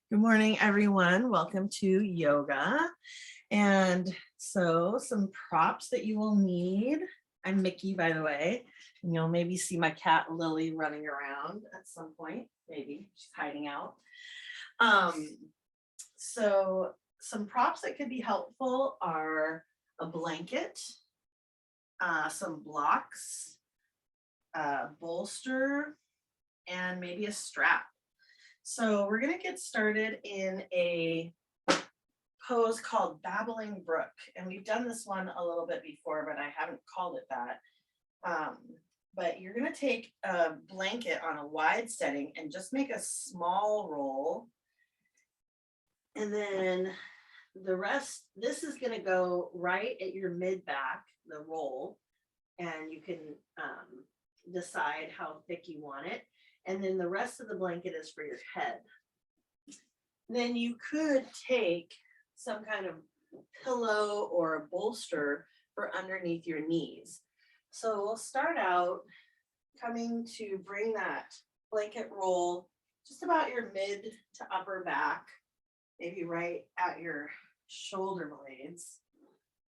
Good morning, everyone. Welcome to yoga. And so some props that you will need. I'm Micki, by the way, and you'll maybe see my cat Lily running around at some point. Maybe she's hiding out. So some props that could be helpful are a blanket, some blocks, a bolster, and maybe a strap. So we're going to get started in a pose called Babbling Brook. And we've done this one a little bit before, but I haven't called it that. But you're going to take a blanket on a wide setting and just make a small roll. And then the rest, this is going to go right at your mid back, the roll. And you can decide how thick you want it. And then the rest of the blanket is for your head. Then you could take some kind of pillow or a bolster for underneath your knees. So we'll start out coming to bring that blanket roll just about your mid to upper back, maybe right at your shoulder blades.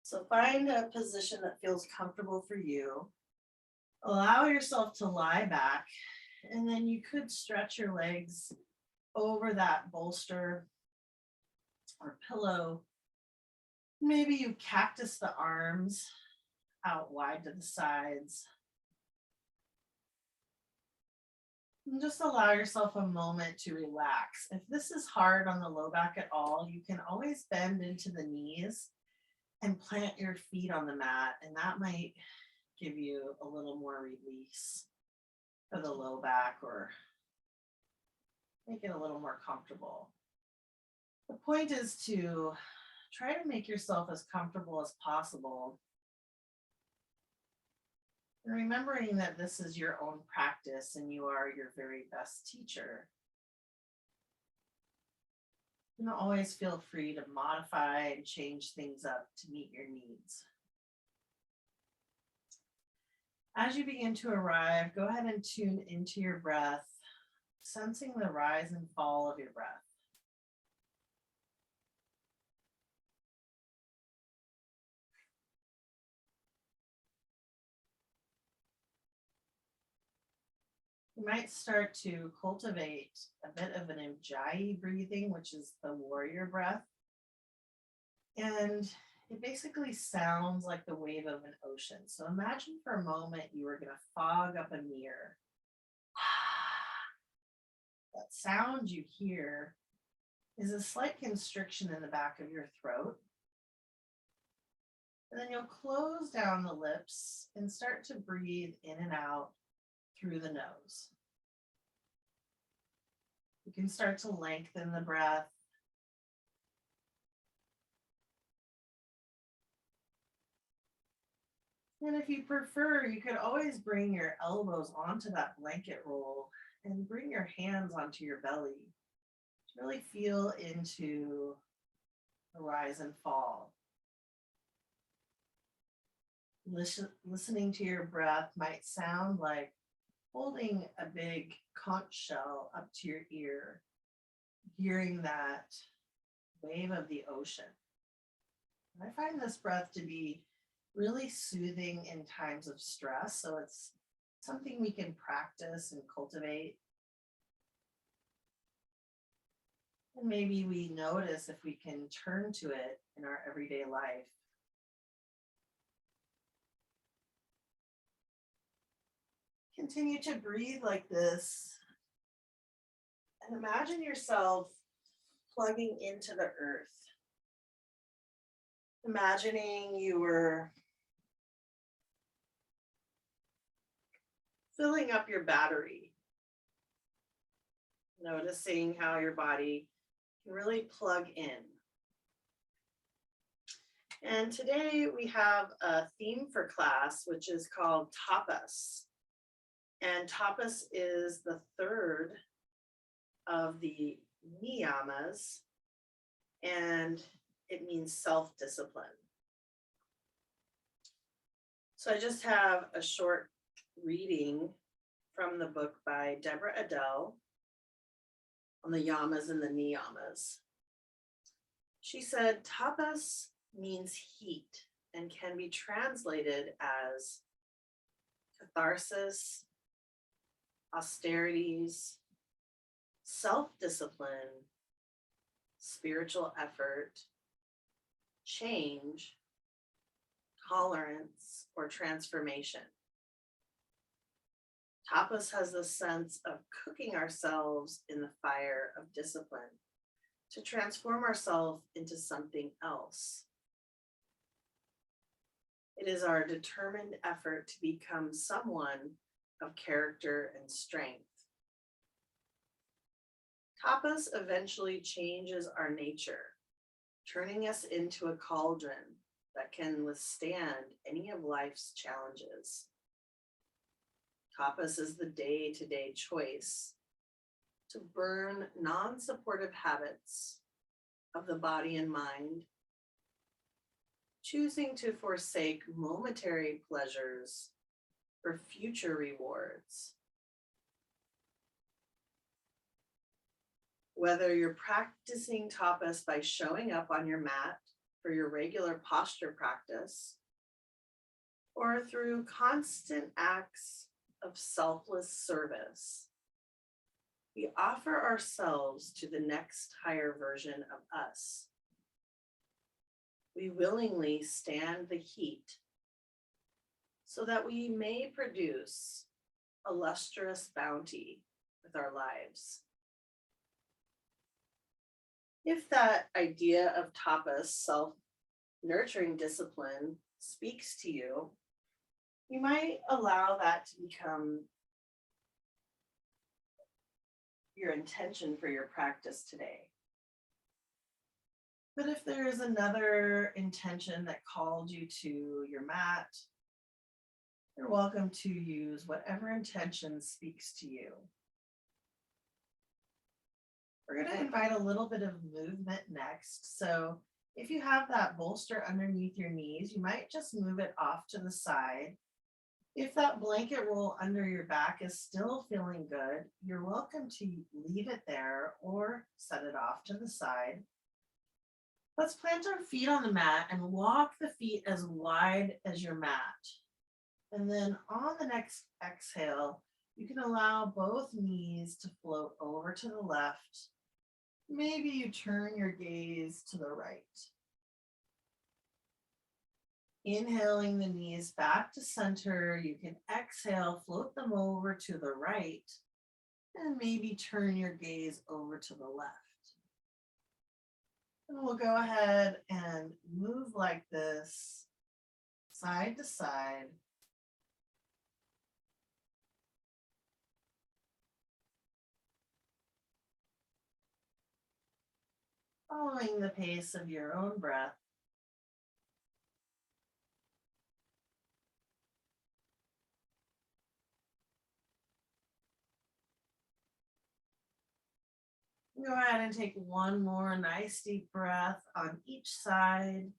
So find a position that feels comfortable for you. Allow yourself to lie back. And then you could stretch your legs over that bolster or pillow. Maybe you cactus the arms out wide to the sides. And just allow yourself a moment to relax. If this is hard on the low back at all, you can always bend into the knees and plant your feet on the mat, and that might give you a little more release for the low back or make it a little more comfortable. The point is to try to make yourself as comfortable as possible. And remembering that this is your own practice and you are your very best teacher. You don't always feel free to modify and change things up to meet your needs. As you begin to arrive, go ahead and tune into your breath, sensing the rise and fall of your breath. You might start to cultivate a bit of an Ujjayi breathing, which is the warrior breath. And it basically sounds like the wave of an ocean. So imagine for a moment you were going to fog up a mirror. That sound you hear is a slight constriction in the back of your throat. And then you'll close down the lips and start to breathe in and out through the nose. You can start to lengthen the breath. And if you prefer, you could always bring your elbows onto that blanket roll and bring your hands onto your belly to really feel into the rise and fall. Listening to your breath might sound like holding a big conch shell up to your ear, hearing that wave of the ocean. I find this breath to be really soothing in times of stress. So it's something we can practice and cultivate. And maybe we notice if we can turn to it in our everyday life. Continue to breathe like this. And imagine yourself plugging into the earth. Imagining you were filling up your battery. Noticing how your body can really plug in. And today we have a theme for class, which is called Tapas. And Tapas is the third of the niyamas, and it means self-discipline. So I just have a short reading from the book by Deborah Adele on the yamas and the niyamas. She said, tapas means heat and can be translated as catharsis, austerities, self-discipline, spiritual effort, change, tolerance, or transformation. Tapas has the sense of cooking ourselves in the fire of discipline to transform ourselves into something else. It is our determined effort to become someone of character and strength. Tapas eventually changes our nature, turning us into a cauldron that can withstand any of life's challenges. Tapas is the day-to-day choice to burn non-supportive habits of the body and mind, choosing to forsake momentary pleasures for future rewards. Whether you're practicing tapas by showing up on your mat for your regular posture practice, or through constant acts of selfless service, we offer ourselves to the next higher version of us. We willingly stand the heat so that we may produce a lustrous bounty with our lives. If that idea of tapas, self-nurturing discipline, speaks to you, you might allow that to become your intention for your practice today. But if there is another intention that called you to your mat, you're welcome to use whatever intention speaks to you. We're going to invite a little bit of movement next. So if you have that bolster underneath your knees, you might just move it off to the side. If that blanket roll under your back is still feeling good, you're welcome to leave it there or set it off to the side. Let's plant our feet on the mat and walk the feet as wide as your mat. And then on the next exhale, you can allow both knees to float over to the left. Maybe you turn your gaze to the right. Inhaling the knees back to center, you can exhale, float them over to the right, and maybe turn your gaze over to the left. And we'll go ahead and move like this, side to side. Following the pace of your own breath. Go ahead and take one more nice deep breath on each side.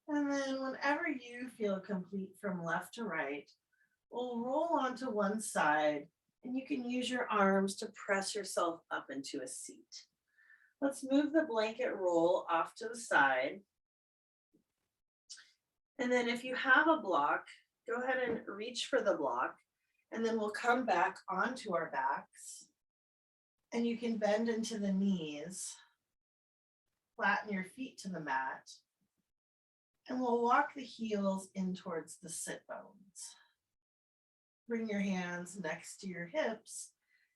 And then whenever you feel complete from left to right, we'll roll onto one side and you can use your arms to press yourself up into a seat. Let's move the blanket roll off to the side. And then if you have a block, go ahead and reach for the block, and then we'll come back onto our backs. And you can bend into the knees, flatten your feet to the mat, and we'll walk the heels in towards the sit bones. Bring your hands next to your hips,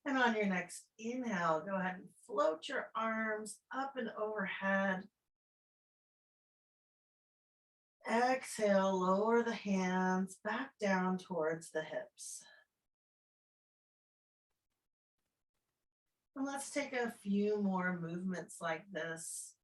and on your next inhale, go ahead and float your arms up and overhead. Exhale, lower the hands back down towards the hips. And let's take a few more movements like this.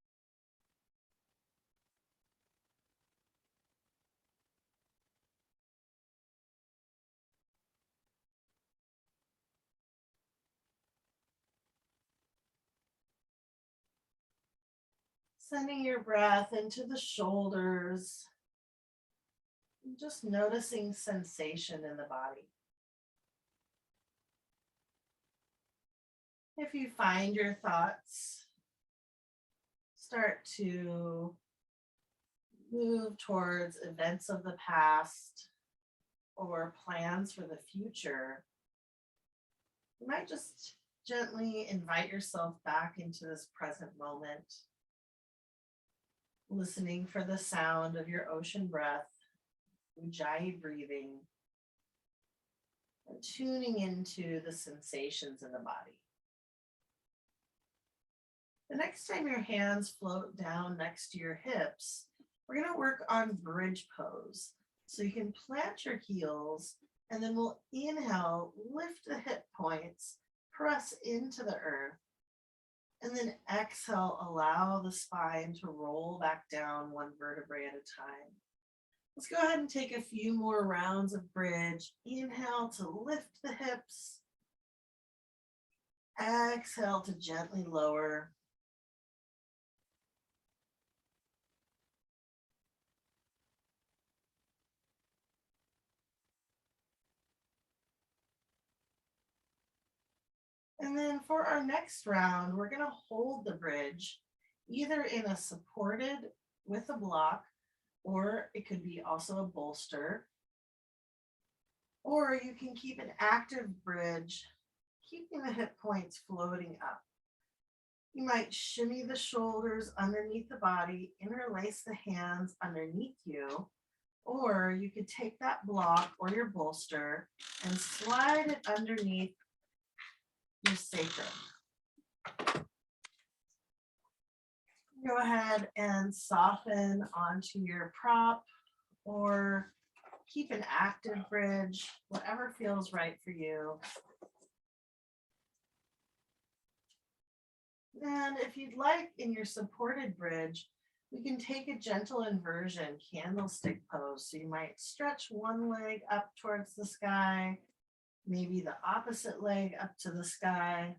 Sending your breath into the shoulders. And just noticing sensation in the body. If you find your thoughts start to move towards events of the past or plans for the future, you might just gently invite yourself back into this present moment, listening for the sound of your ocean breath, Ujjayi breathing, and tuning into the sensations in the body. The next time your hands float down next to your hips, we're going to work on bridge pose. So you can plant your heels, and then we'll inhale, lift the hip points, press into the earth, and then exhale, allow the spine to roll back down one vertebrae at a time. Let's go ahead and take a few more rounds of bridge. Inhale to lift the hips. Exhale to gently lower. And then for our next round, we're going to hold the bridge either in a supported with a block, or it could be also a bolster, or you can keep an active bridge, keeping the hip points floating up. You might shimmy the shoulders underneath the body, interlace the hands underneath you, or you could take that block or your bolster and slide it underneath your sacrum. Go ahead and soften onto your prop or keep an active bridge, whatever feels right for you. And if you'd like, in your supported bridge, we can take a gentle inversion, candlestick pose. So you might stretch one leg up towards the sky, maybe the opposite leg up to the sky.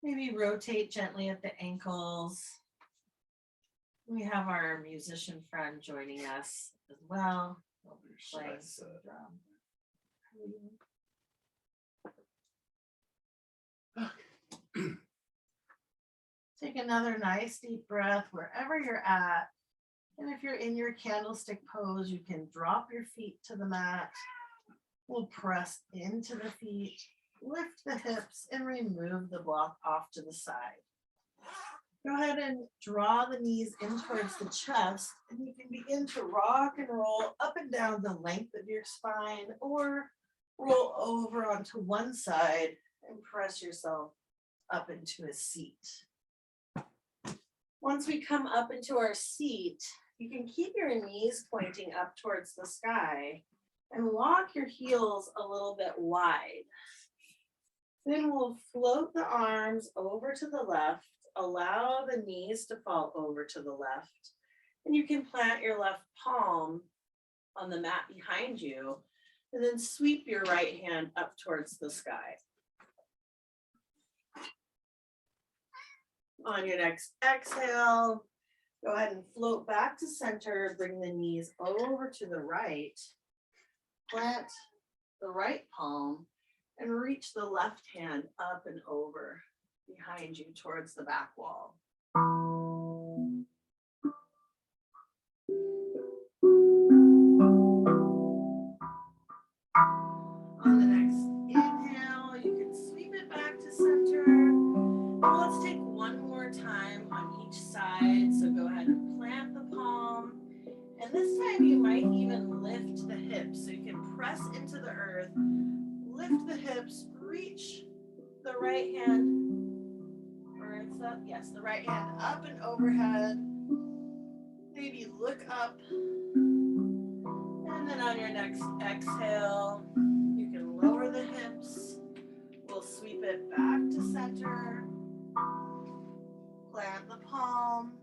Maybe rotate gently at the ankles. We have our musician friend joining us as well. We'll be playing some drum. Take another nice deep breath wherever you're at. And if you're in your candlestick pose, you can drop your feet to the mat. We'll press into the feet, lift the hips, and remove the block off to the side. Go ahead and draw the knees in towards the chest, and you can begin to rock and roll up and down the length of your spine, or roll over onto one side and press yourself up into a seat. Once we come up into our seat, you can keep your knees pointing up towards the sky and walk your heels a little bit wide. Then we'll float the arms over to the left, allow the knees to fall over to the left, and you can plant your left palm on the mat behind you, and then sweep your right hand up towards the sky. On your next exhale, go ahead and float back to center, bring the knees over to the right, plant the right palm, and reach the left hand up and over behind you towards the back wall. On the next inhale, you can sweep it back to center. And let's take one more time on each side. So go ahead and plant the palm. And this time you might even lift the hips. So you can press into the earth, lift the hips, reach the right hand, or it's up, yes, the right hand up and overhead. Maybe look up. And then on your next exhale, you can lower the hips. We'll sweep it back to center. Plant the palm.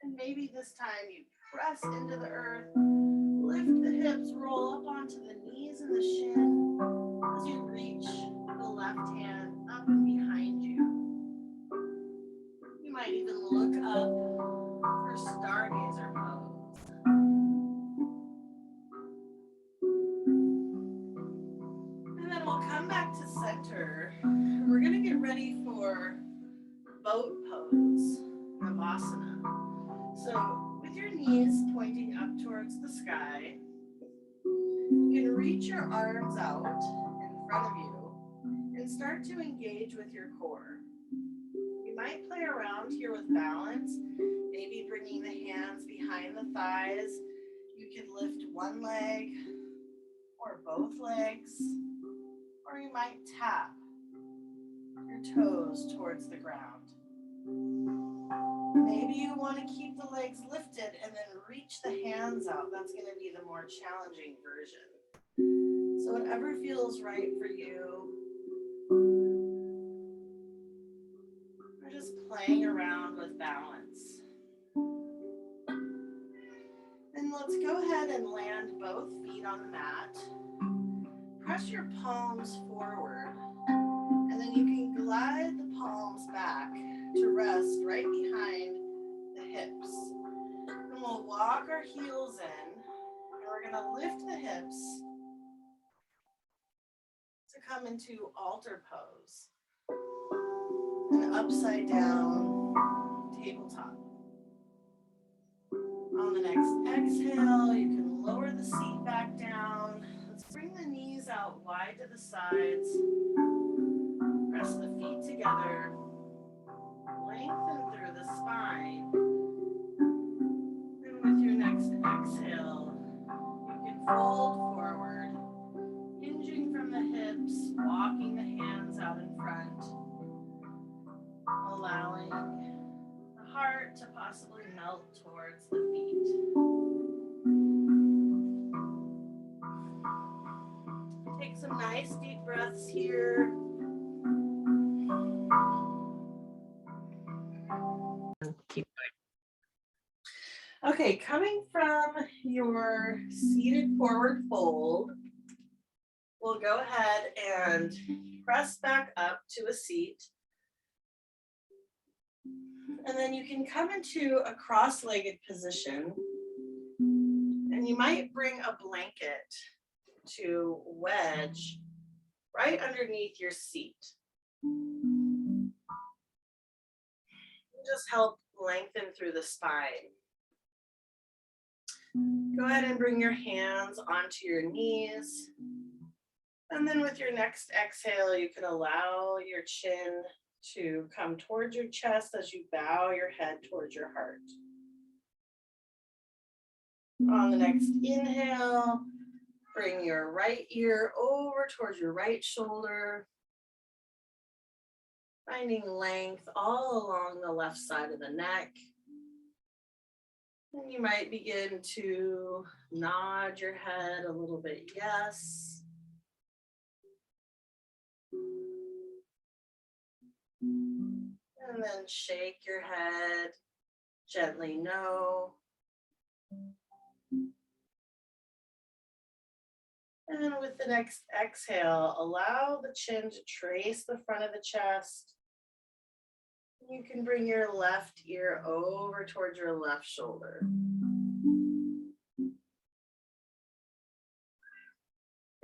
And maybe this time you press into the earth. Lift the hips, roll up onto the knees and the shin as you reach the left hand up and behind you. You might even look up for stargazer pose. And then we'll come back to center. We're going to get ready for boat pose, Navasana. So with your knees pointing up towards the sky, you can reach your arms out in front of you and start to engage with your core. You might play around here with balance, maybe bringing the hands behind the thighs. You can lift one leg or both legs, or you might tap your toes towards the ground. Maybe you want to keep the legs lifted and then reach the hands out. That's going to be the more challenging version. So whatever feels right for you. We're just playing around with balance. And let's go ahead and land both feet on the mat. Press your palms forward, and then you can glide the palms back to rest right behind the hips. And we'll walk our heels in, and we're going to lift the hips to come into altar pose, an upside down tabletop. On the next exhale, you can lower the seat back down. Let's bring the knees out wide to the sides. Press the feet together. Lengthen through the spine. And with your next exhale, you can fold forward, hinging from the hips, walking the hands out in front, allowing the heart to possibly melt towards the feet. Take some nice deep breaths here. Keep going. Okay, coming from your seated forward fold, we'll go ahead and press back up to a seat. And then you can come into a cross-legged position, and you might bring a blanket to wedge right underneath your seat. Just help lengthen through the spine. Go ahead and bring your hands onto your knees. And then with your next exhale, you can allow your chin to come towards your chest as you bow your head towards your heart. On the next inhale, bring your right ear over towards your right shoulder, finding length all along the left side of the neck. And you might begin to nod your head a little bit, yes. And then shake your head gently, no. And then with the next exhale, allow the chin to trace the front of the chest. You can bring your left ear over towards your left shoulder.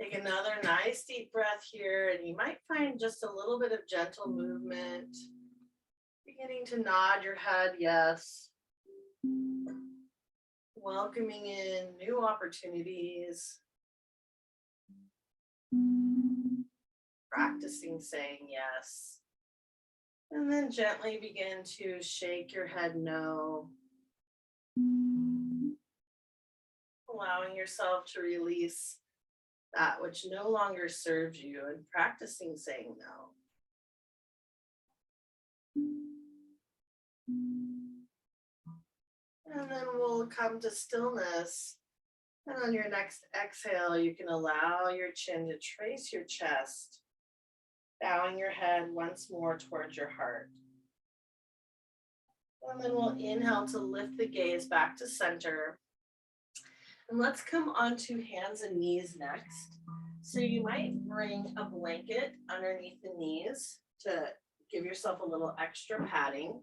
Take another nice deep breath here, and you might find just a little bit of gentle movement. Beginning to nod your head, yes. Welcoming in new opportunities. Practicing saying yes. And then gently begin to shake your head no. Allowing yourself to release that which no longer serves you and practicing saying no. And then we'll come to stillness. And on your next exhale, you can allow your chin to trace your chest, bowing your head once more towards your heart. And then we'll inhale to lift the gaze back to center. And let's come onto hands and knees next. So you might bring a blanket underneath the knees to give yourself a little extra padding.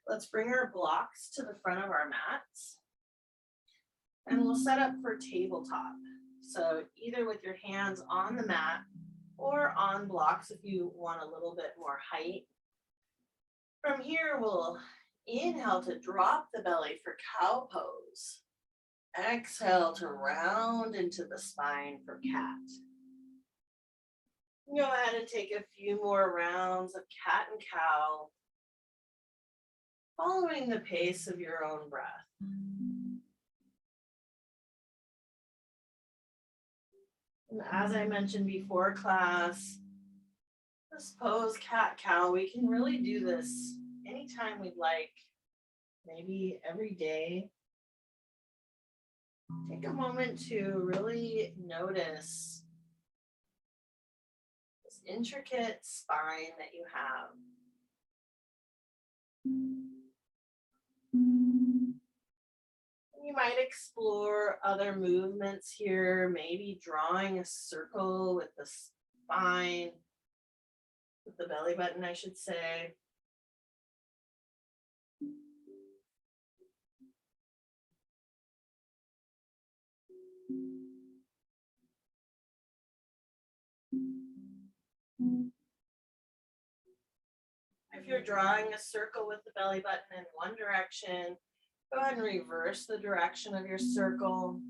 Let's bring our blocks to the front of our mats. And we'll set up for tabletop. So either with your hands on the mat or on blocks if you want a little bit more height. From here, we'll inhale to drop the belly for cow pose. Exhale to round into the spine for cat. Go ahead and take a few more rounds of cat and cow, following the pace of your own breath. And as I mentioned before class, this pose, cat-cow, we can really do this anytime we'd like, maybe every day. Take a moment to really notice this intricate spine that you have. You might explore other movements here, maybe drawing a circle with the spine, with the belly button, I should say. If you're drawing a circle with the belly button in one direction, go ahead and reverse the direction of your circle.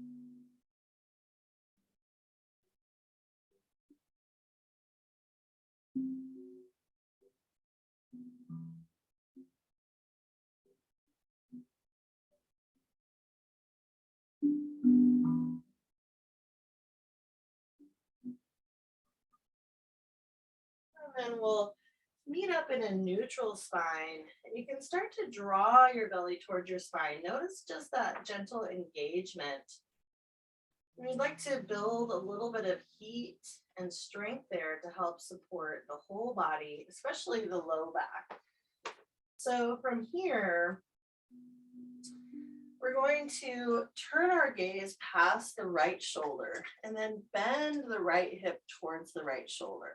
And then we'll meet up in a neutral spine, and you can start to draw your belly towards your spine. Notice just that gentle engagement. And you'd like to build a little bit of heat and strength there to help support the whole body, especially the low back. So from here, we're going to turn our gaze past the right shoulder and then bend the right hip towards the right shoulder.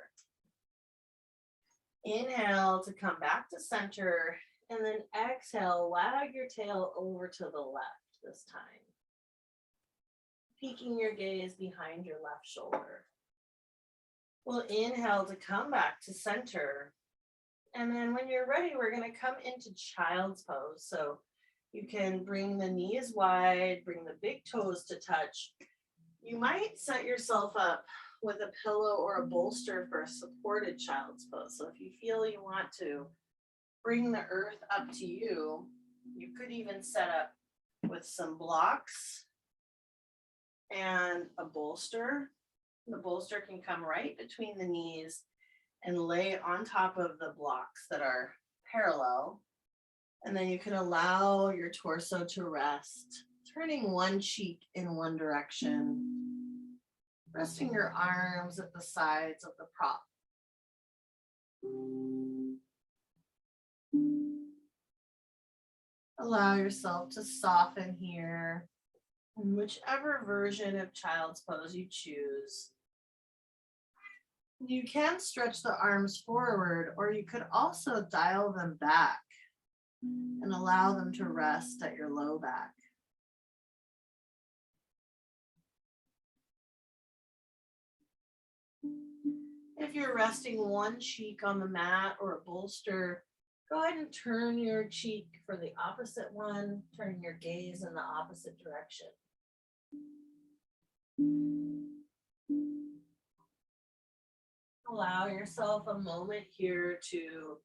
Inhale to come back to center, and then exhale, wag your tail over to the left this time. Peeking your gaze behind your left shoulder. We'll inhale to come back to center. And then when you're ready, we're going to come into child's pose. So you can bring the knees wide, bring the big toes to touch. You might set yourself up with a pillow or a bolster for a supported child's pose. So if you feel you want to bring the earth up to you, you could even set up with some blocks and a bolster. The bolster can come right between the knees and lay on top of the blocks that are parallel. And then you can allow your torso to rest, turning one cheek in one direction. Resting your arms at the sides of the prop. Allow yourself to soften here in whichever version of child's pose you choose. You can stretch the arms forward, or you could also dial them back and allow them to rest at your low back. If you're resting one cheek on the mat or a bolster, go ahead and turn your cheek for the opposite one, turning your gaze in the opposite direction. Allow yourself a moment here to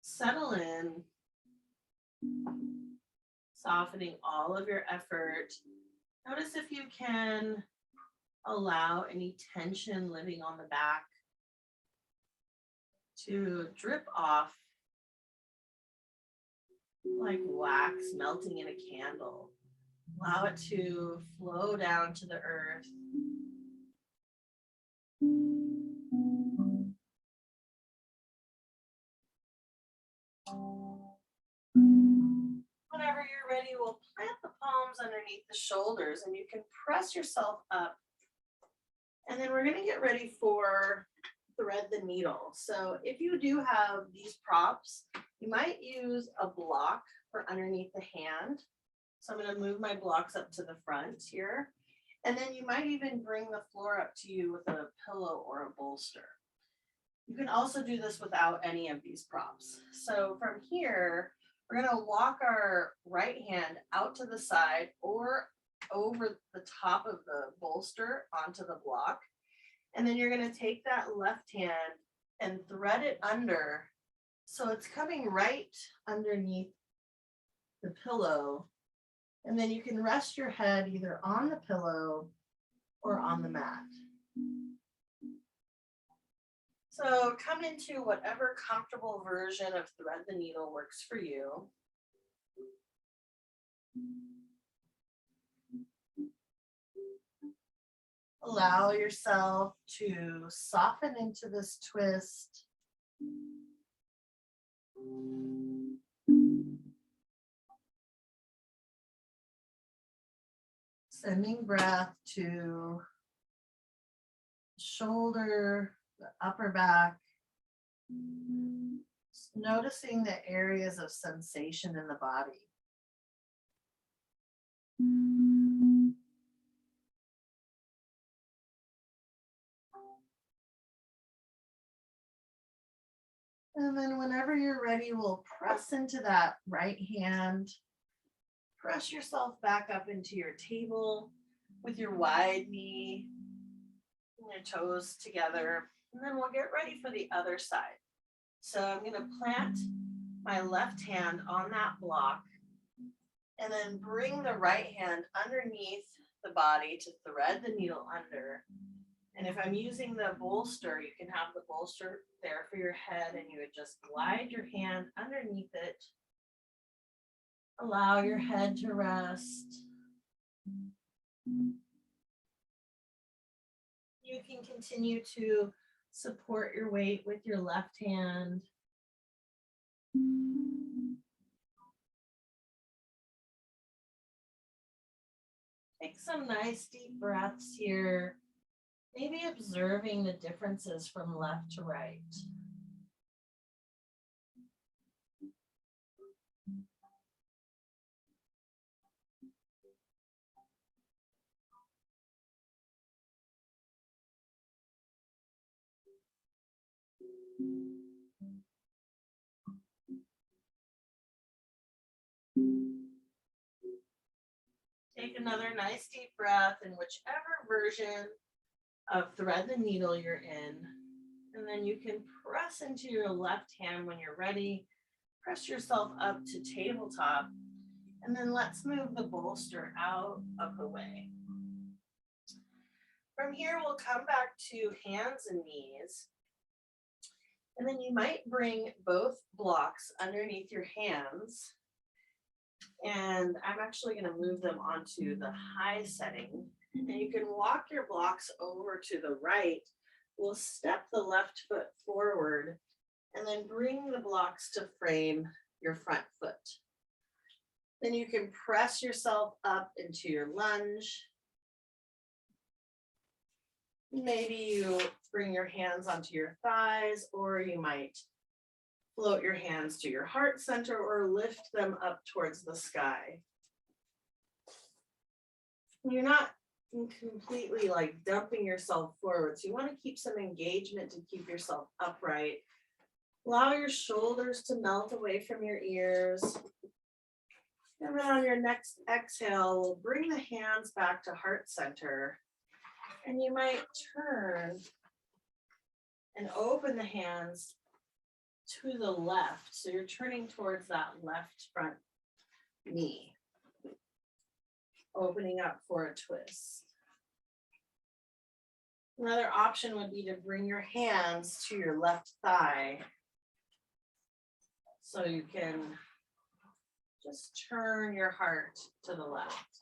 settle in, softening all of your effort. Notice if you can allow any tension living on the back to drip off like wax melting in a candle. Allow it to flow down to the earth. Whenever you're ready, we'll plant the palms underneath the shoulders, and you can press yourself up. And then we're going to get ready for thread the needle. So if you do have these props, You might use a block for underneath the hand. So I'm going to move my blocks up to the front here. And then you might even bring the floor up to you with a pillow or a bolster. You can also do this without any of these props. So from here, we're going to walk our right hand out to the side or over the top of the bolster onto the block. And then you're going to take that left hand and thread it under. So it's coming right underneath the pillow. And then you can rest your head either on the pillow or on the mat. So come into whatever comfortable version of thread the needle works for you. Allow yourself to soften into this twist. Sending breath to the shoulder, the upper back. Just noticing the areas of sensation in the body. And then whenever you're ready, we'll press into that right hand. Press yourself back up into your table with your wide knee and your toes together. And then we'll get ready for the other side. So I'm going to plant my left hand on that block and then bring the right hand underneath the body to thread the needle under. And if I'm using the bolster, you can have the bolster there for your head and you would just glide your hand underneath it. Allow your head to rest. You can continue to support your weight with your left hand. Take some nice deep breaths here. Maybe observing the differences from left to right. Take another nice deep breath in whichever version of thread the needle you're in. And then you can press into your left hand when you're ready. Press yourself up to tabletop. And then let's move the bolster out of the way. From here, we'll come back to hands and knees. And then you might bring both blocks underneath your hands. And I'm actually going to move them onto the high setting. And you can walk your blocks over to the right. We'll step the left foot forward and then bring the blocks to frame your front foot. Then you can press yourself up into your lunge. Maybe you bring your hands onto your thighs, or you might float your hands to your heart center or lift them up towards the sky. You're not completely like dumping yourself forward. So you want to keep some engagement to keep yourself upright. Allow your shoulders to melt away from your ears. And then on your next exhale, we'll bring the hands back to heart center. And you might turn and open the hands to the left. So you're turning towards that left front knee. Opening up for a twist. Another option would be to bring your hands to your left thigh. So you can just turn your heart to the left.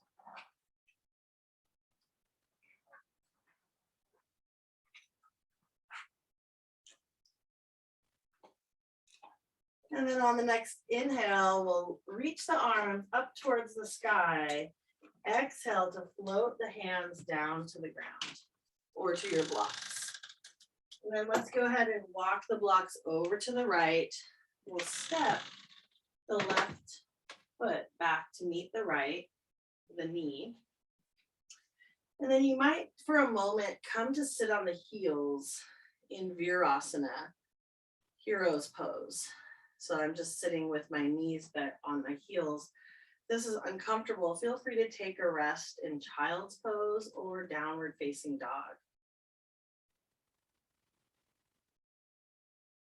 And then on the next inhale, we'll reach the arms up towards the sky. Exhale to float the hands down to the ground or to your blocks. And then let's go ahead and walk the blocks over to the right. we'll step the left foot back to meet the right, the knee. And then you might, for a moment, come to sit on the heels in Virasana, Hero's Pose. So I'm just sitting with my knees back on the heels. This is uncomfortable. Feel free to take a rest in Child's Pose or Downward Facing Dog.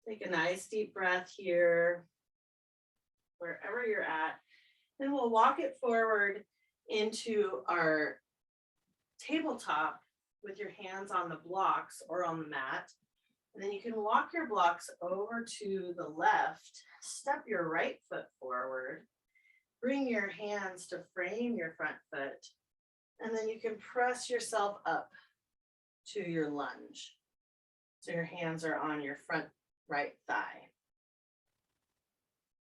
Take a nice deep breath here, wherever you're at. Then we'll walk it forward into our tabletop with your hands on the blocks or on the mat. And then you can walk your blocks over to the left, step your right foot forward, bring your hands to frame your front foot, and then you can press yourself up to your lunge. So your hands are on your front right thigh.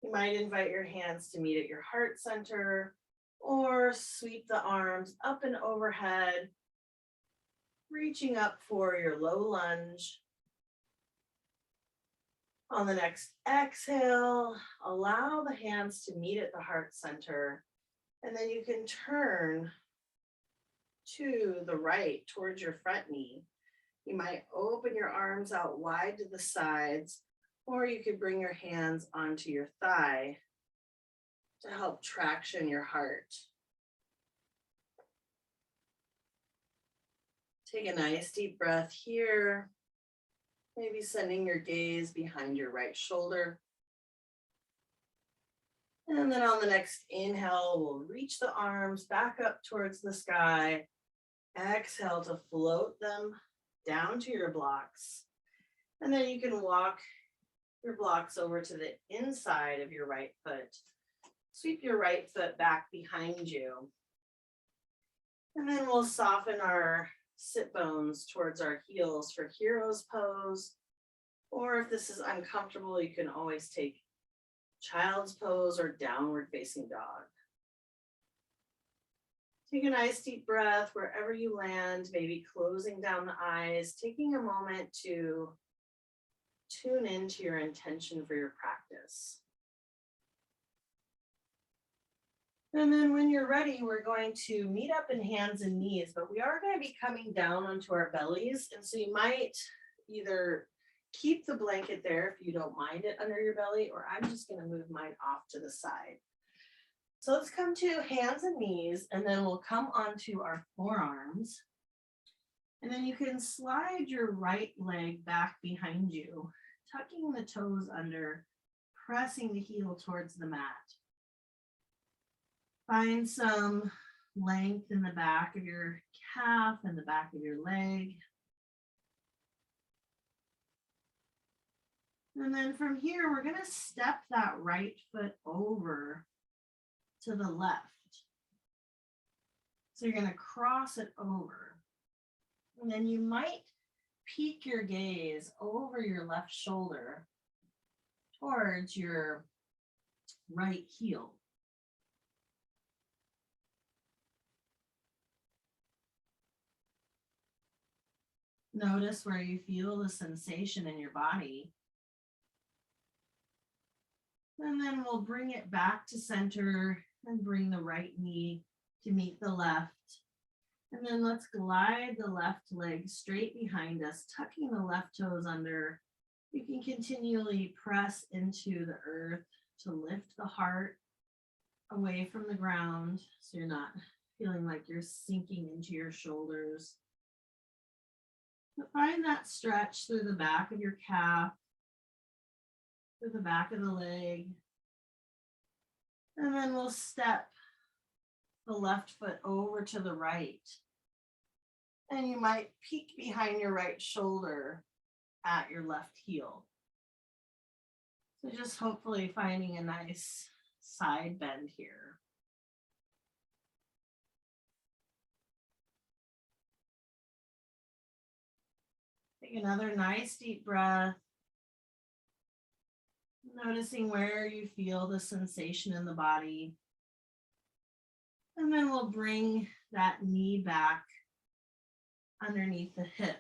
You might invite your hands to meet at your heart center or sweep the arms up and overhead, reaching up for your low lunge. On the next exhale, allow the hands to meet at the heart center, and then you can turn to the right towards your front knee. You might open your arms out wide to the sides, or you could bring your hands onto your thigh to help traction your heart. Take a nice deep breath here. Maybe sending your gaze behind your right shoulder. And then on the next inhale, we'll reach the arms back up towards the sky. Exhale to float them down to your blocks. And then you can walk your blocks over to the inside of your right foot. Sweep your right foot back behind you. And then we'll soften our sit bones towards our heels for Hero's Pose. Or if this is uncomfortable, you can always take Child's Pose or Downward Facing Dog. Take a nice deep breath wherever you land, maybe closing down the eyes, taking a moment to tune into your intention for your practice. And then when you're ready, we're going to meet up in hands and knees, but we are going to be coming down onto our bellies. And so you might either keep the blanket there if you don't mind it under your belly, or I'm just going to move mine off to the side. So let's come to hands and knees, and then we'll come onto our forearms. And then you can slide your right leg back behind you, tucking the toes under, pressing the heel towards the mat. Find some length in the back of your calf and the back of your leg. And then from here, we're going to step that right foot over to the left. So you're going to cross it over. And then you might peek your gaze over your left shoulder towards your right heel. Notice where you feel the sensation in your body. And then we'll bring it back to center and bring the right knee to meet the left. And then let's glide the left leg straight behind us, tucking the left toes under. You can continually press into the earth to lift the heart away from the ground so you're not feeling like you're sinking into your shoulders. But find that stretch through the back of your calf, through the back of the leg. And then we'll step the left foot over to the right. And you might peek behind your right shoulder at your left heel. So just hopefully finding a nice side bend here. Take another nice deep breath. Noticing where you feel the sensation in the body. And then we'll bring that knee back underneath the hip.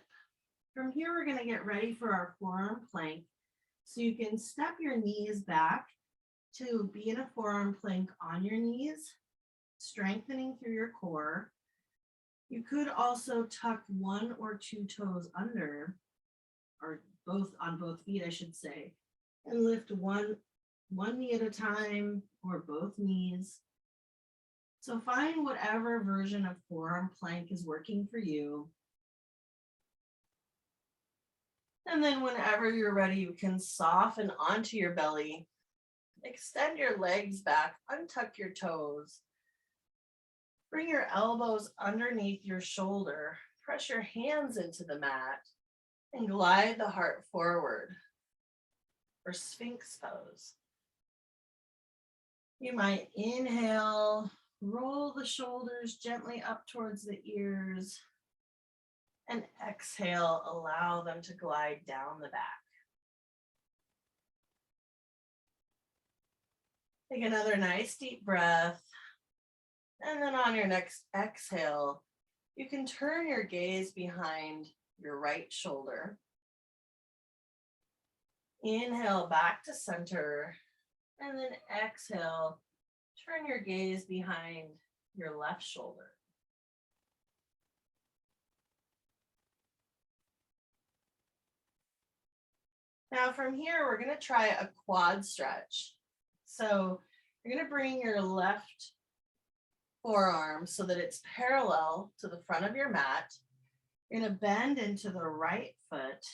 From here, we're going to get ready for our forearm plank. So you can step your knees back to be in a forearm plank on your knees, strengthening through your core. You could also tuck 1 or 2 toes under, or both on both feet, I should say, and lift one knee at a time or both knees. So find whatever version of forearm plank is working for you. And then whenever you're ready, you can soften onto your belly, extend your legs back, untuck your toes, bring your elbows underneath your shoulder, press your hands into the mat, and glide the heart forward for Sphinx Pose. You might inhale, roll the shoulders gently up towards the ears, and exhale, allow them to glide down the back. Take another nice deep breath. And then on your next exhale, you can turn your gaze behind your right shoulder. Inhale back to center, and then exhale, turn your gaze behind your left shoulder. Now from here, we're going to try a quad stretch. So you're going to bring your left forearm so that it's parallel to the front of your mat. You're going to bend into the right foot,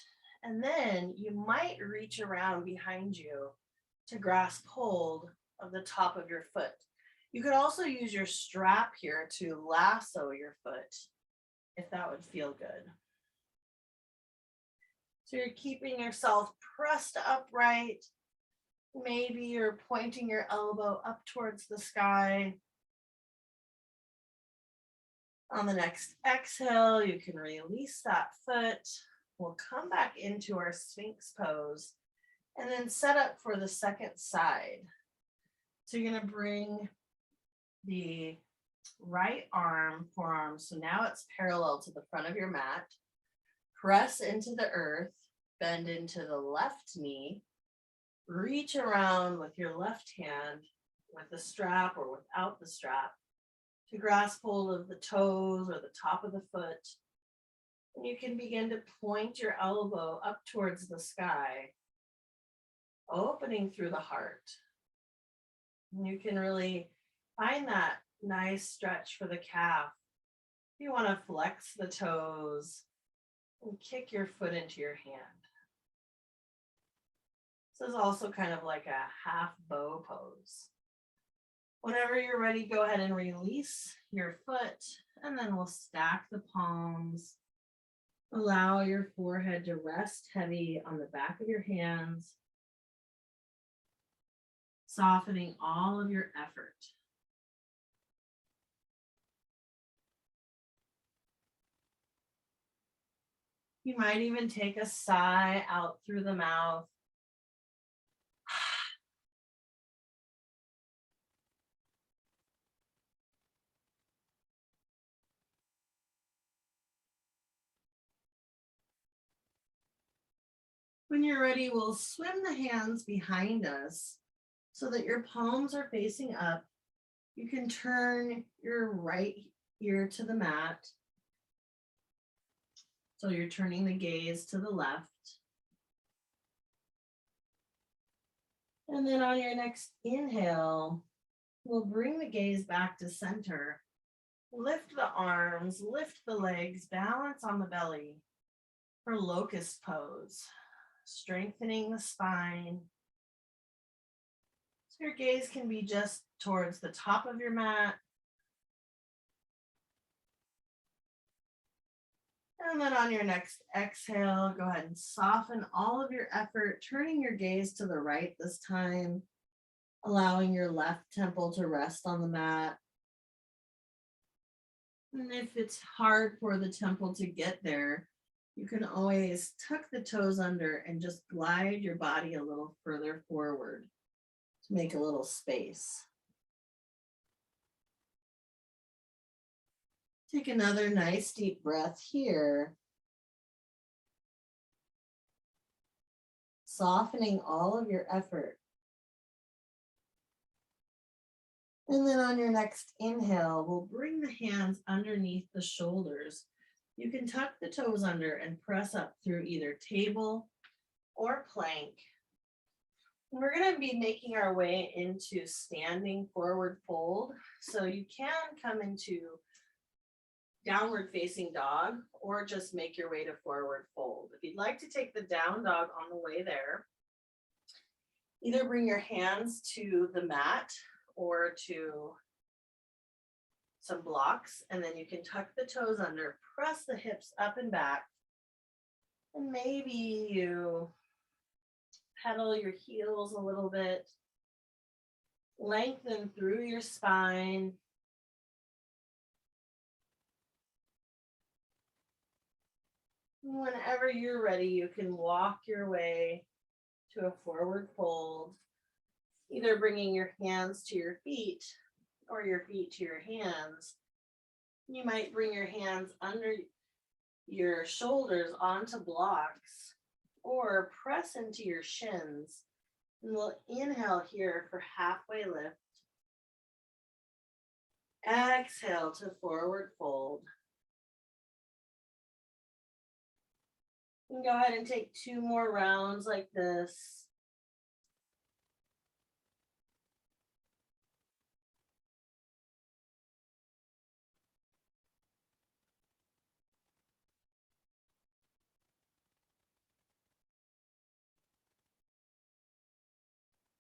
and then you might reach around behind you to grasp hold of the top of your foot. You could also use your strap here to lasso your foot, if that would feel good. So you're keeping yourself pressed upright. Maybe you're pointing your elbow up towards the sky. On the next exhale, you can release that foot. We'll come back into our Sphinx pose and then set up for the second side. So you're going to bring the right arm, forearm, so now it's parallel to the front of your mat. Press into the earth, bend into the left knee, reach around with your left hand with the strap or without the strap to grasp hold of the toes or the top of the foot. And you can begin to point your elbow up towards the sky, opening through the heart. And you can really find that nice stretch for the calf. You want to flex the toes and kick your foot into your hand. This is also kind of like a half bow pose. Whenever you're ready, go ahead and release your foot, and then we'll stack the palms. Allow your forehead to rest heavy on the back of your hands, softening all of your effort. You might even take a sigh out through the mouth. When you're ready, we'll swim the hands behind us so that your palms are facing up. You can turn your right ear to the mat. So you're turning the gaze to the left. And then on your next inhale, we'll bring the gaze back to center. Lift the arms, lift the legs, balance on the belly for Locust Pose. Strengthening the spine. So your gaze can be just towards the top of your mat. And then on your next exhale, go ahead and soften all of your effort, turning your gaze to the right this time, allowing your left temple to rest on the mat. And if it's hard for the temple to get there, you can always tuck the toes under and just glide your body a little further forward to make a little space. Take another nice deep breath here. softening all of your effort. And then on your next inhale, we'll bring the hands underneath the shoulders. You can tuck the toes under and press up through either table or plank. We're going to be making our way into standing forward fold. So you can come into downward facing dog or just make your way to forward fold. If you'd like to take the down dog on the way there, either bring your hands to the mat or to some blocks, and then you can tuck the toes under, press the hips up and back, and maybe you pedal your heels a little bit, lengthen through your spine. Whenever you're ready, you can walk your way to a forward fold, either bringing your hands to your feet or your feet to your hands. You might bring your hands under your shoulders onto blocks or press into your shins. And we'll inhale here for halfway lift. Exhale to forward fold. You can go ahead and take 2 more rounds like this.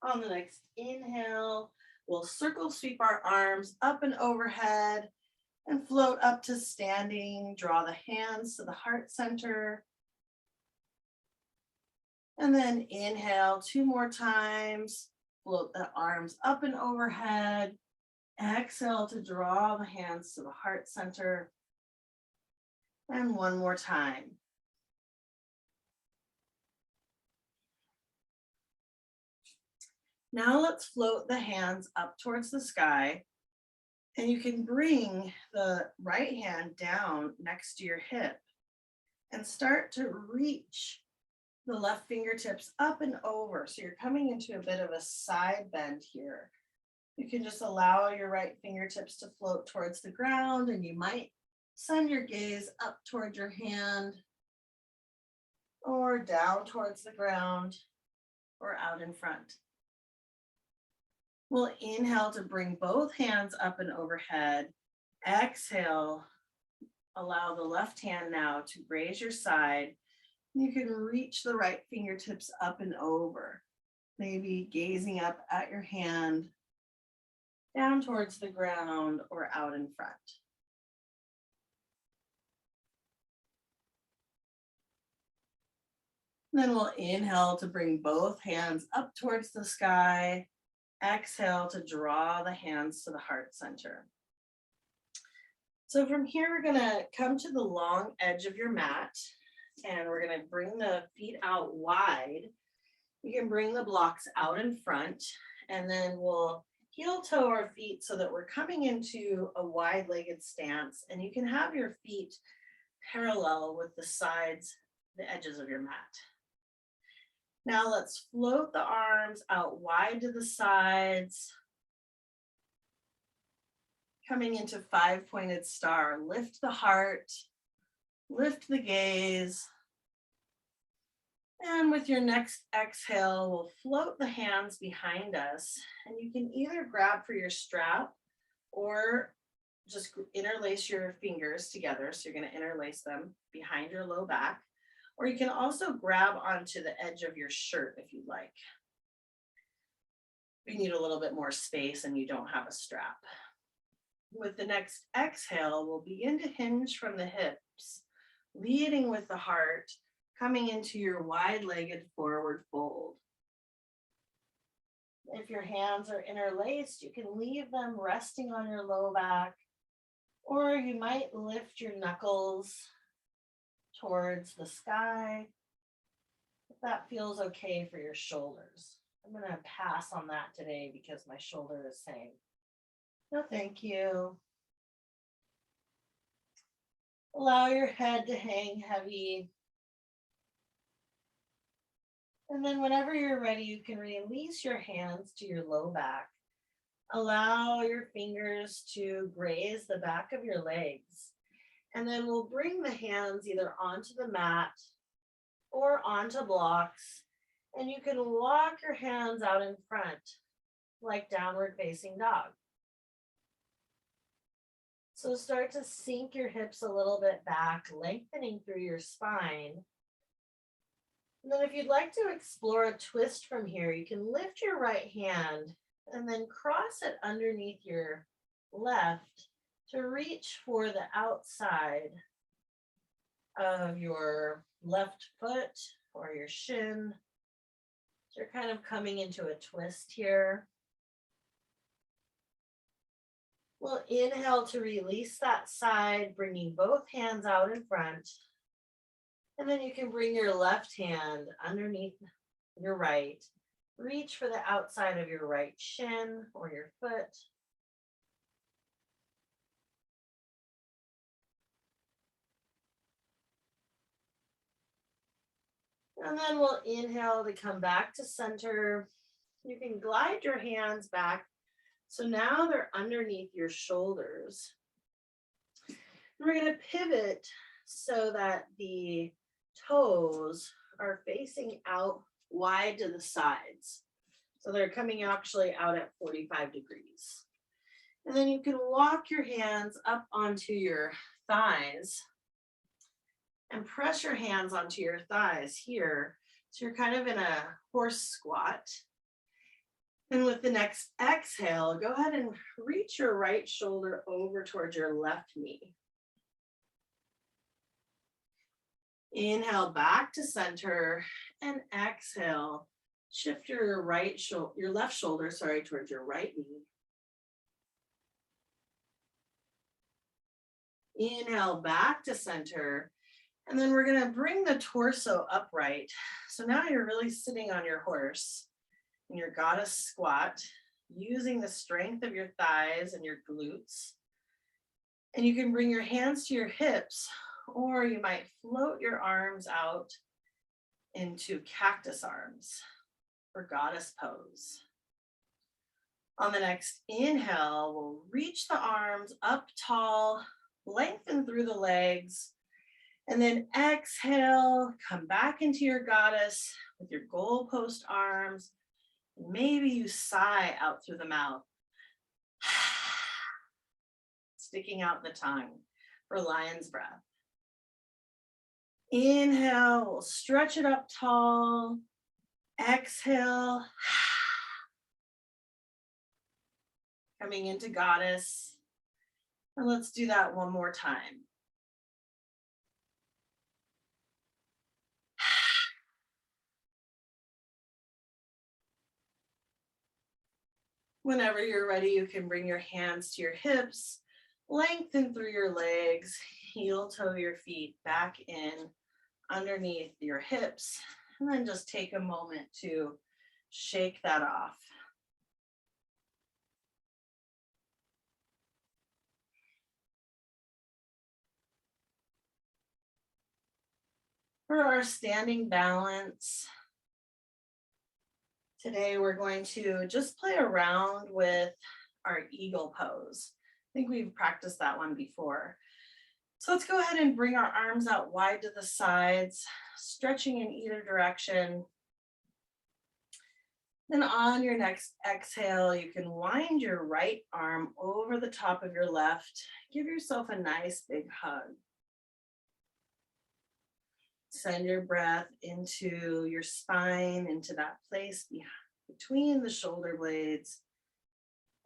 On the next inhale, we'll circle sweep our arms up and overhead and float up to standing. Draw the hands to the heart center. And then inhale 2 more times. Float the arms up and overhead. Exhale to draw the hands to the heart center. And 1 more time. Now let's float the hands up towards the sky, and you can bring the right hand down next to your hip and start to reach the left fingertips up and over. So you're coming into a bit of a side bend here. You can just allow your right fingertips to float towards the ground, and you might send your gaze up towards your hand or down towards the ground or out in front. We'll inhale to bring both hands up and overhead. Exhale, allow the left hand now to raise your side. You can reach the right fingertips up and over, maybe gazing up at your hand, down towards the ground or out in front. Then we'll inhale to bring both hands up towards the sky. Exhale to draw the hands to the heart center. So from here, we're going to come to the long edge of your mat, and we're going to bring the feet out wide. You can bring the blocks out in front, and then we'll heel toe our feet so that we're coming into a wide-legged stance, and you can have your feet parallel with the sides, the edges of your mat. Now let's float the arms out wide to the sides. Coming into 5-pointed star. Lift the heart, lift the gaze. And with your next exhale, we'll float the hands behind us. And you can either grab for your strap or just interlace your fingers together. So you're going to interlace them behind your low back. Or you can also grab onto the edge of your shirt if you'd like. You need a little bit more space and you don't have a strap. With the next exhale, we'll begin to hinge from the hips, leading with the heart, coming into your wide-legged forward fold. If your hands are interlaced, you can leave them resting on your low back, or you might lift your knuckles towards the sky, if that feels okay for your shoulders. I'm going to pass on that today because my shoulder is saying, no, thank you. Allow your head to hang heavy. And then whenever you're ready, you can release your hands to your low back. Allow your fingers to graze the back of your legs. And then we'll bring the hands either onto the mat or onto blocks. And you can walk your hands out in front like downward facing dog. So start to sink your hips a little bit back, lengthening through your spine. And then if you'd like to explore a twist from here, you can lift your right hand and then cross it underneath your left to reach for the outside of your left foot or your shin. So you're kind of coming into a twist here. We'll inhale to release that side, bringing both hands out in front. And then you can bring your left hand underneath your right. Reach for the outside of your right shin or your foot. And then we'll inhale to come back to center. You can glide your hands back. So now they're underneath your shoulders. And we're going to pivot so that the toes are facing out wide to the sides. So they're coming actually out at 45 degrees. And then you can walk your hands up onto your thighs and press your hands onto your thighs here. So you're kind of in a horse squat. And with the next exhale, go ahead and reach your right shoulder over towards your left knee. Inhale back to center and exhale. Shift your left shoulder, towards your right knee. Inhale back to center. And then we're going to bring the torso upright. So now you're really sitting on your horse in your goddess squat, using the strength of your thighs and your glutes. And you can bring your hands to your hips, or you might float your arms out into cactus arms for goddess pose. On the next inhale, we'll reach the arms up tall, lengthen through the legs, and then exhale, come back into your goddess with your goalpost arms. Maybe you sigh out through the mouth, sticking out the tongue for lion's breath. Inhale, we'll stretch it up tall. Exhale, coming into goddess. And let's do that one more time. Whenever you're ready, you can bring your hands to your hips, lengthen through your legs, heel toe your feet back in underneath your hips, and then just take a moment to shake that off. For our standing balance, today we're going to just play around with our eagle pose. I think we've practiced that one before. So let's go ahead and bring our arms out wide to the sides, stretching in either direction. Then on your next exhale, you can wind your right arm over the top of your left. Give yourself a nice big hug. Send your breath into your spine, into that place between the shoulder blades,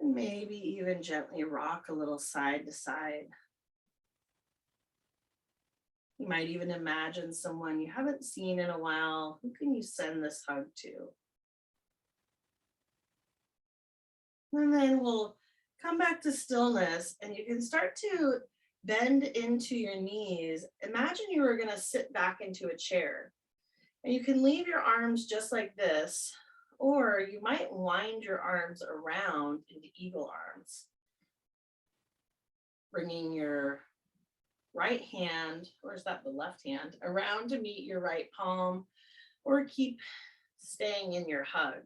and maybe even gently rock a little side to side. You might even imagine someone you haven't seen in a while. Who can you send this hug to? And then we'll come back to stillness, and you can start to bend into your knees. Imagine you were going to sit back into a chair, and you can leave your arms just like this, or you might wind your arms around into eagle arms, bringing your right hand, or is that the left hand, around to meet your right palm, or keep staying in your hug.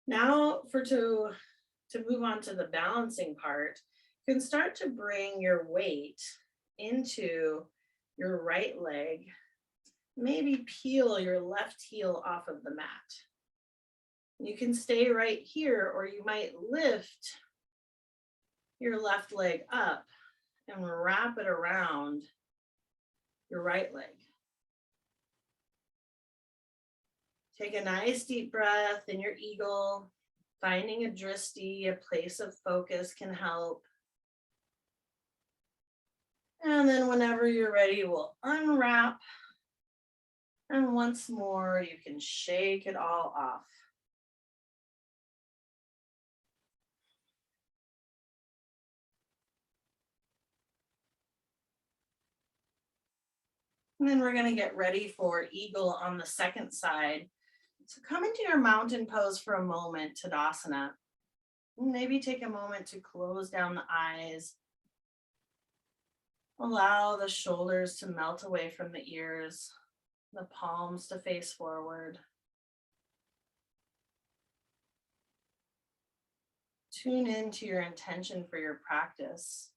Now to move on to the balancing part, you can start to bring your weight into your right leg. Maybe peel your left heel off of the mat. You can stay right here, or you might lift your left leg up and wrap it around your right leg. Take a nice deep breath in your eagle. Finding a drishti, a place of focus, can help. And then whenever you're ready, we'll unwrap. And once more, you can shake it all off. And then we're going to get ready for eagle on the second side. So come into your mountain pose for a moment, Tadasana. Maybe take a moment to close down the eyes. Allow the shoulders to melt away from the ears, the palms to face forward. Tune into your intention for your practice.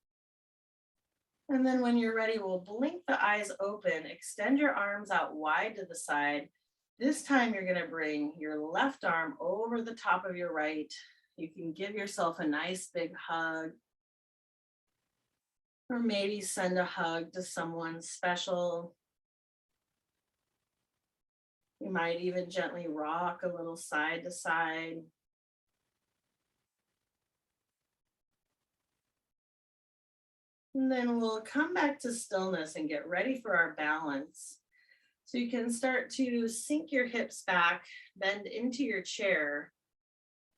And then when you're ready, we'll blink the eyes open, extend your arms out wide to the side. This time you're going to bring your left arm over the top of your right. You can give yourself a nice big hug, or maybe send a hug to someone special. You might even gently rock a little side to side. And then we'll come back to stillness and get ready for our balance. So you can start to sink your hips back, bend into your chair,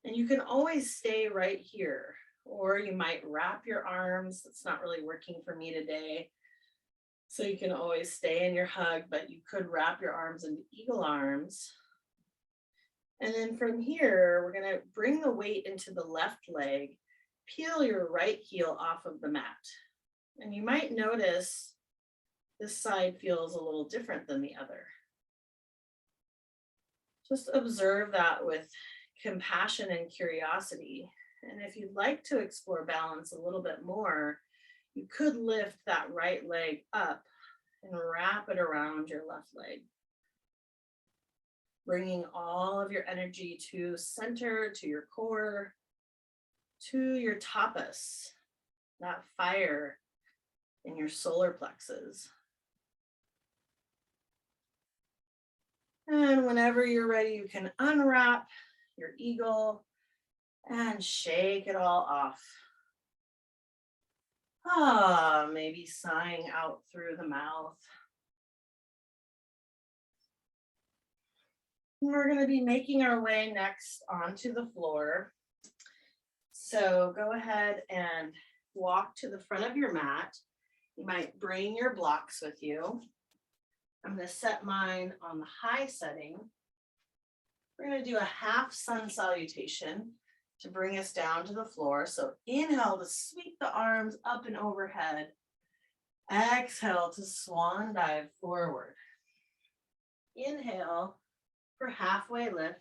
and you can always stay right here. Or you might wrap your arms. It's not really working for me today. So you can always stay in your hug, but you could wrap your arms into eagle arms. And then from here, we're going to bring the weight into the left leg, peel your right heel off of the mat. And you might notice this side feels a little different than the other. Just observe that with compassion and curiosity. And if you'd like to explore balance a little bit more, you could lift that right leg up and wrap it around your left leg. Bringing all of your energy to center, to your core, to your tapas, that fire in your solar plexus. And whenever you're ready, you can unwrap your eagle and shake it all off. Maybe sighing out through the mouth. And we're going to be making our way next onto the floor. So go ahead and walk to the front of your mat. You might bring your blocks with you. I'm going to set mine on the high setting. We're going to do a half sun salutation to bring us down to the floor. So inhale to sweep the arms up and overhead. Exhale to swan dive forward. Inhale for halfway lift.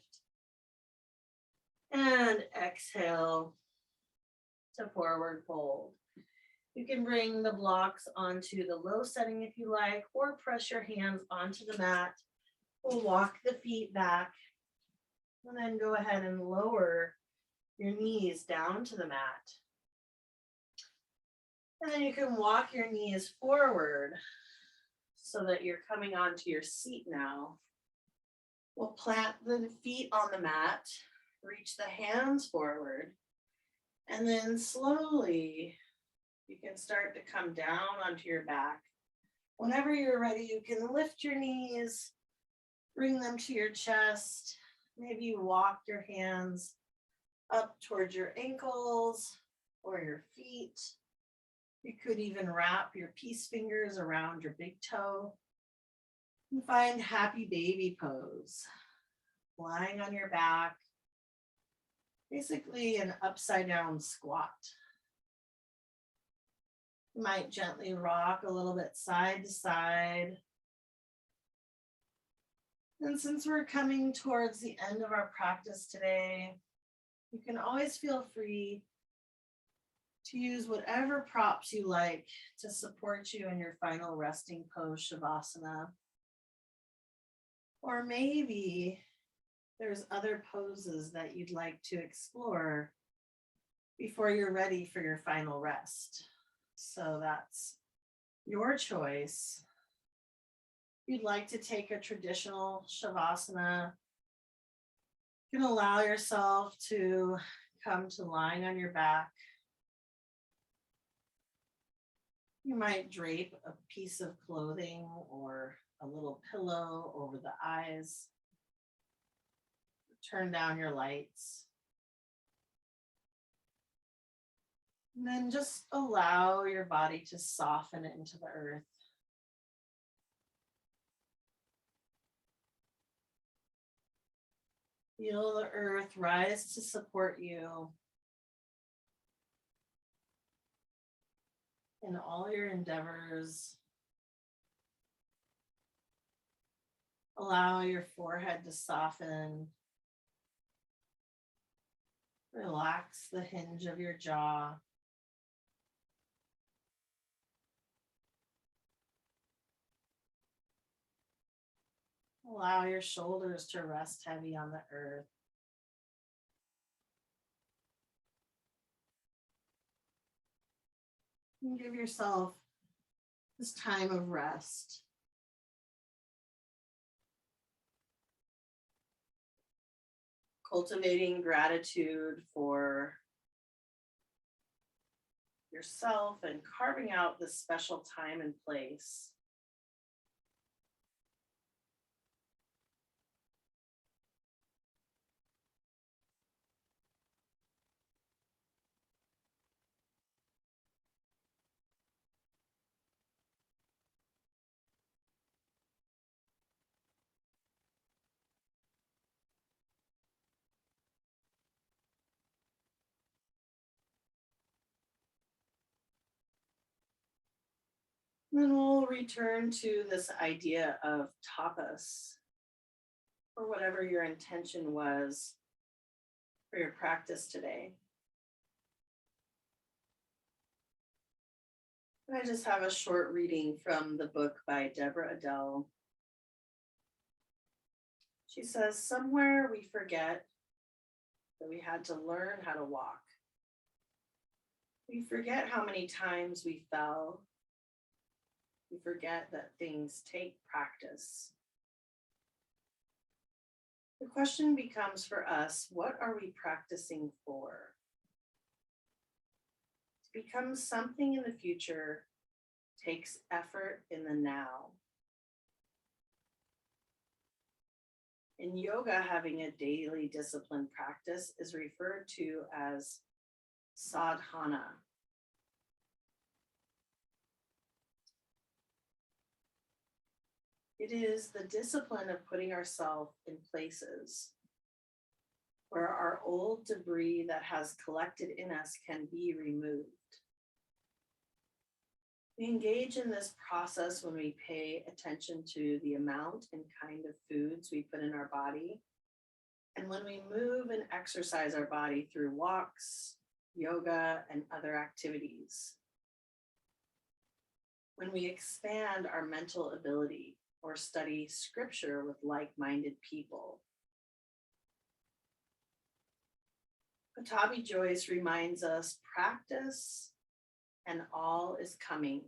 And exhale to forward fold. You can bring the blocks onto the low setting if you like, or press your hands onto the mat. We'll walk the feet back and then go ahead and lower your knees down to the mat. And then you can walk your knees forward so that you're coming onto your seat now. We'll plant the feet on the mat, reach the hands forward, and then slowly you can start to come down onto your back. Whenever you're ready, you can lift your knees, bring them to your chest. Maybe you walk your hands up towards your ankles or your feet. You could even wrap your peace fingers around your big toe and find happy baby pose. Lying on your back, basically an upside down squat. You might gently rock a little bit side to side. And since we're coming towards the end of our practice today, you can always feel free to use whatever props you like to support you in your final resting pose, Shavasana. Or maybe there's other poses that you'd like to explore before you're ready for your final rest. So that's your choice. If you'd like to take a traditional Shavasana, you can allow yourself to come to lying on your back. You might drape a piece of clothing or a little pillow over the eyes. Turn down your lights. And then just allow your body to soften into the earth. Feel the earth rise to support you in all your endeavors. Allow your forehead to soften. Relax the hinge of your jaw. Allow your shoulders to rest heavy on the earth. And give yourself this time of rest. Cultivating gratitude for yourself and carving out this special time and place. Then we'll return to this idea of tapas, or whatever your intention was for your practice today. I just have a short reading from the book by Deborah Adele. She says, somewhere we forget that we had to learn how to walk. We forget how many times we fell. We forget that things take practice. The question becomes for us, what are we practicing for? To become something in the future takes effort in the now. In yoga, having a daily discipline practice is referred to as sadhana. It is the discipline of putting ourselves in places where our old debris that has collected in us can be removed. We engage in this process when we pay attention to the amount and kind of foods we put in our body, and when we move and exercise our body through walks, yoga, and other activities. When we expand our mental ability or study scripture with like-minded people. Pattabhi Jois reminds us, practice and all is coming.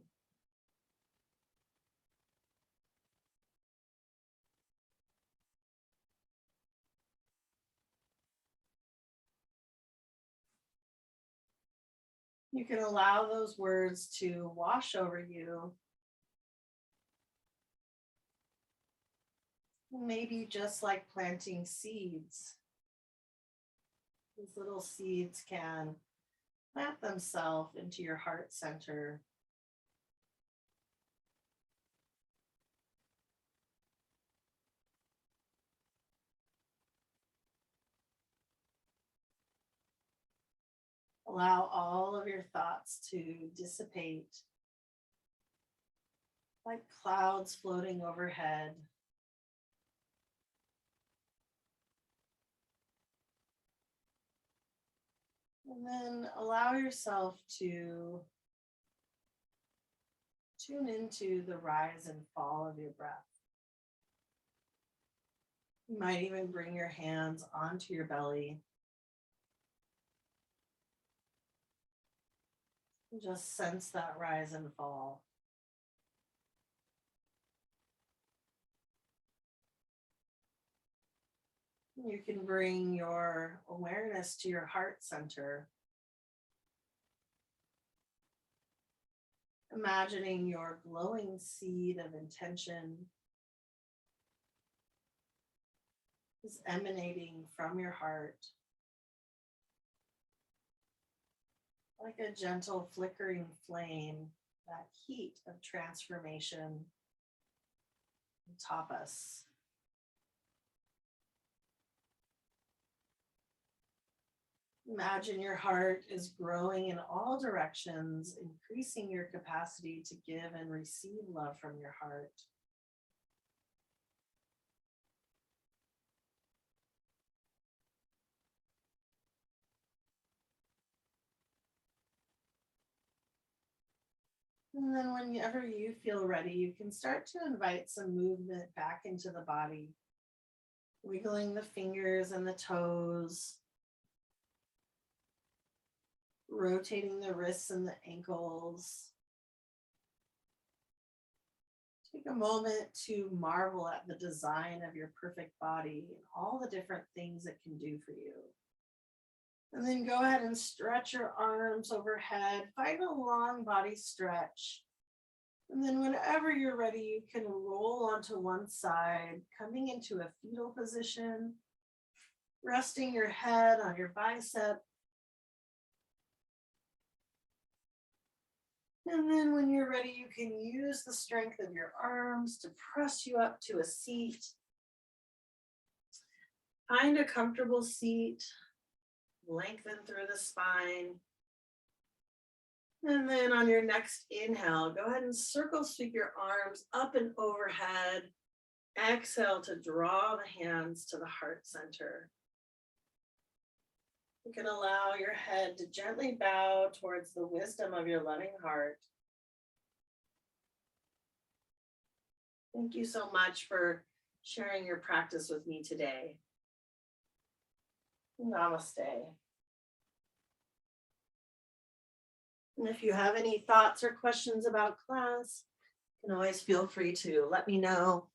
You can allow those words to wash over you. Maybe just like planting seeds. These little seeds can plant themselves into your heart center. Allow all of your thoughts to dissipate like clouds floating overhead. And then allow yourself to tune into the rise and fall of your breath. You might even bring your hands onto your belly. And just sense that rise and fall. You can bring your awareness to your heart center. Imagining your glowing seed of intention is emanating from your heart like a gentle flickering flame, that heat of transformation, tapas. Imagine your heart is growing in all directions, increasing your capacity to give and receive love from your heart. And then whenever you feel ready, you can start to invite some movement back into the body, wiggling the fingers and the toes, rotating the wrists and the ankles. Take a moment to marvel at the design of your perfect body and all the different things it can do for you. And then go ahead and stretch your arms overhead. Find a long body stretch. And then whenever you're ready, you can roll onto one side, coming into a fetal position, resting your head on your bicep. And then when you're ready, you can use the strength of your arms to press you up to a seat. Find a comfortable seat. Lengthen through the spine. And then on your next inhale, go ahead and circle sweep your arms up and overhead. Exhale to draw the hands to the heart center. You can allow your head to gently bow towards the wisdom of your loving heart. Thank you so much for sharing your practice with me today. Namaste. And if you have any thoughts or questions about class, you can always feel free to let me know.